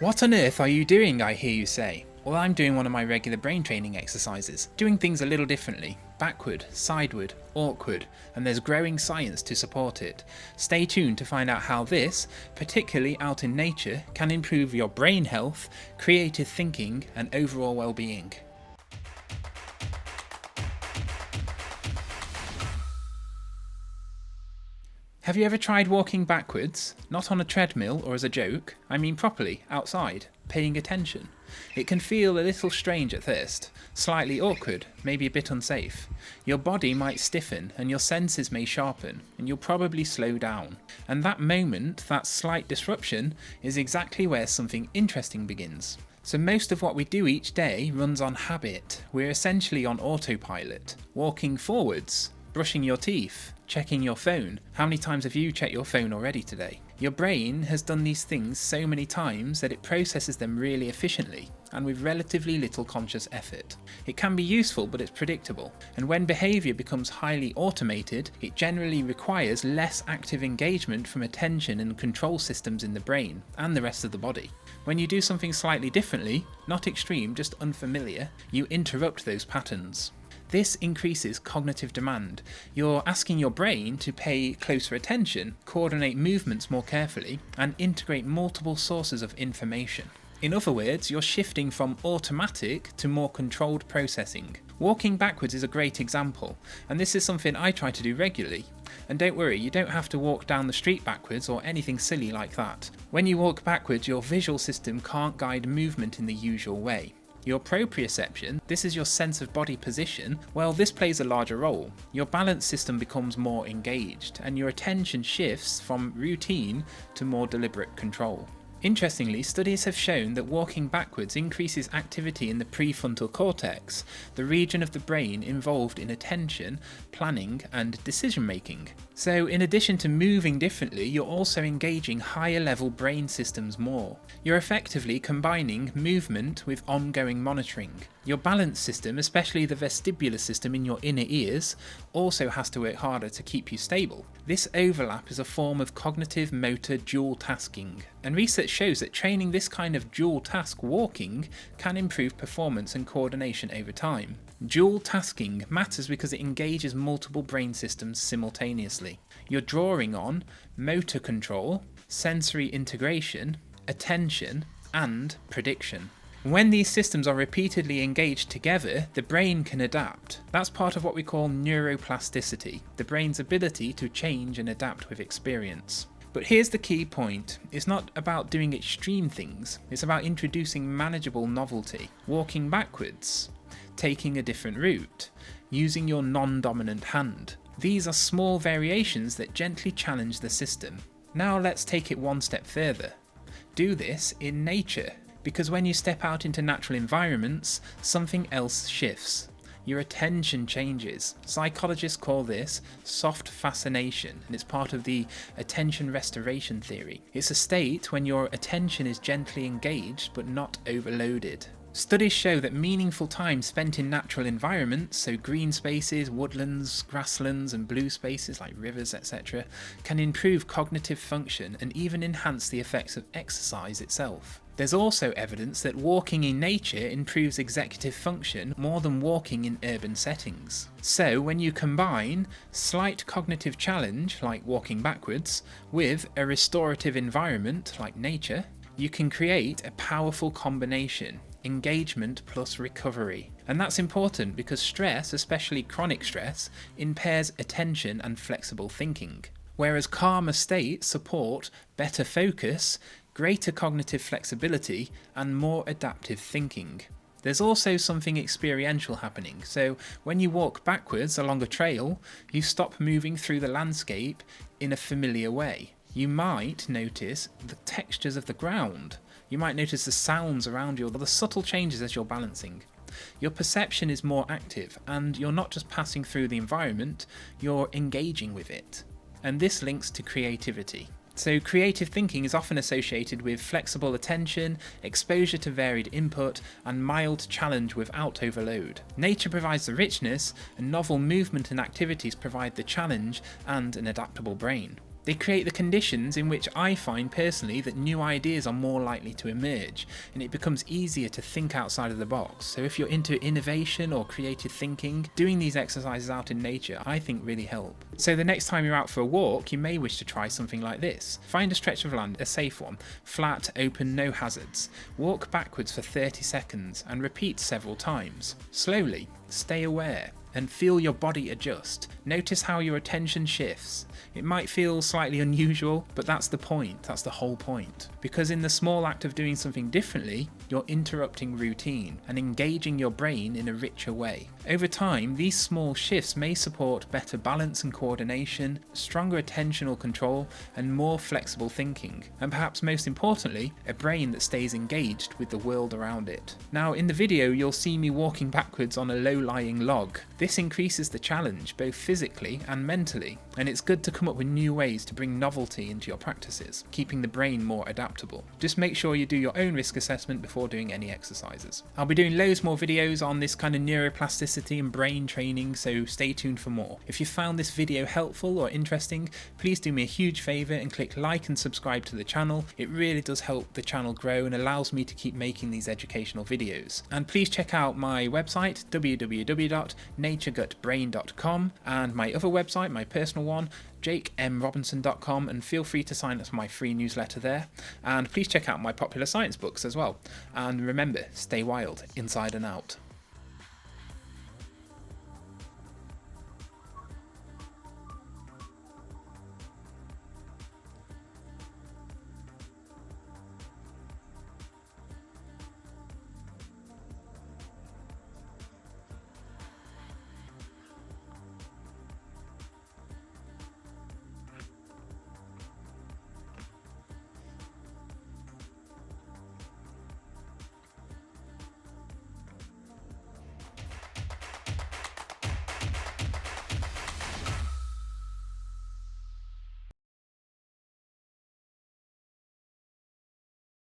What on earth are you doing, I hear you say? Well, I'm doing one of my regular brain training exercises, doing things a little differently, backward, sideward, awkward, and there's growing science to support it. Stay tuned to find out how this, particularly out in nature, can improve your brain health, creative thinking, and overall well-being. Have you ever tried walking backwards? Not on a treadmill or as a joke, I mean properly, outside, paying attention. It can feel a little strange at first, slightly awkward, maybe a bit unsafe. Your body might stiffen and your senses may sharpen, and you'll probably slow down. And that moment, that slight disruption, is exactly where something interesting begins. So most of what we do each day runs on habit. We're essentially on autopilot, walking forwards, brushing your teeth, checking your phone. How many times have you checked your phone already today? Your brain has done these things so many times that it processes them really efficiently and with relatively little conscious effort. It can be useful, but it's predictable. And when behaviour becomes highly automated, it generally requires less active engagement from attention and control systems in the brain and the rest of the body. When you do something slightly differently, not extreme, just unfamiliar, you interrupt those patterns. This increases cognitive demand. You're asking your brain to pay closer attention, coordinate movements more carefully, and integrate multiple sources of information. In other words, you're shifting from automatic to more controlled processing. Walking backwards is a great example, and this is something I try to do regularly. And don't worry, you don't have to walk down the street backwards or anything silly like that. When you walk backwards, your visual system can't guide movement in the usual way. Your proprioception, this is your sense of body position, well, this plays a larger role. Your balance system becomes more engaged, and your attention shifts from routine to more deliberate control. Interestingly, studies have shown that walking backwards increases activity in the prefrontal cortex, the region of the brain involved in attention, planning, and decision making. So in addition to moving differently, you're also engaging higher level brain systems more. You're effectively combining movement with ongoing monitoring. Your balance system, especially the vestibular system in your inner ears, also has to work harder to keep you stable. This overlap is a form of cognitive motor dual tasking, and research shows that training this kind of dual task walking can improve performance and coordination over time. Dual tasking matters because it engages multiple brain systems simultaneously. You're drawing on motor control, sensory integration, attention, and prediction. When these systems are repeatedly engaged together, the brain can adapt. That's part of what we call neuroplasticity, the brain's ability to change and adapt with experience. But here's the key point. It's not about doing extreme things, it's about introducing manageable novelty, walking backwards, taking a different route, using your non-dominant hand. These are small variations that gently challenge the system. Now let's take it one step further. Do this in nature. Because when you step out into natural environments, something else shifts. Your attention changes. Psychologists call this soft fascination, and it's part of the attention restoration theory. It's a state when your attention is gently engaged but not overloaded. Studies show that meaningful time spent in natural environments, so green spaces, woodlands, grasslands and blue spaces like rivers, etc., can improve cognitive function and even enhance the effects of exercise itself. There's also evidence that walking in nature improves executive function more than walking in urban settings. So when you combine slight cognitive challenge, like walking backwards, with a restorative environment, like nature, you can create a powerful combination. Engagement plus recovery. And that's important because stress, especially chronic stress, impairs attention and flexible thinking. Whereas calmer states support better focus, greater cognitive flexibility, and more adaptive thinking. There's also something experiential happening, so when you walk backwards along a trail, you stop moving through the landscape in a familiar way. You might notice the textures of the ground. You might notice the sounds around you or the subtle changes as you're balancing. Your perception is more active, and you're not just passing through the environment, you're engaging with it. And this links to creativity. So creative thinking is often associated with flexible attention, exposure to varied input, and mild challenge without overload. Nature provides the richness, and novel movement and activities provide the challenge and an adaptable brain. They create the conditions in which I find personally that new ideas are more likely to emerge, and it becomes easier to think outside of the box. So if you're into innovation or creative thinking, doing these exercises out in nature I think really help. So the next time you're out for a walk, you may wish to try something like this. Find a stretch of land, a safe one, flat, open, no hazards. Walk backwards for 30 seconds and repeat several times. Slowly, stay aware, and feel your body adjust. Notice how your attention shifts. It might feel slightly unusual, but that's the point, that's the whole point. Because in the small act of doing something differently, you're interrupting routine and engaging your brain in a richer way. Over time, these small shifts may support better balance and coordination, stronger attentional control, and more flexible thinking, and perhaps most importantly, a brain that stays engaged with the world around it. Now, in the video, you'll see me walking backwards on a low-lying log. This increases the challenge, both physically and mentally, and it's good to come up with new ways to bring novelty into your practices, keeping the brain more adaptable. Just make sure you do your own risk assessment before doing any exercises. I'll be doing loads more videos on this kind of neuroplasticity and brain training, so stay tuned for more. If you found this video helpful or interesting, please do me a huge favour and click like and subscribe to the channel. It really does help the channel grow and allows me to keep making these educational videos. And please check out my website, www.naturegutbrain.com, and my other website, my personal one, jakemrobinson.com, and feel free to sign up to my free newsletter there. And please check out my popular science books as well. And remember, stay wild, inside and out.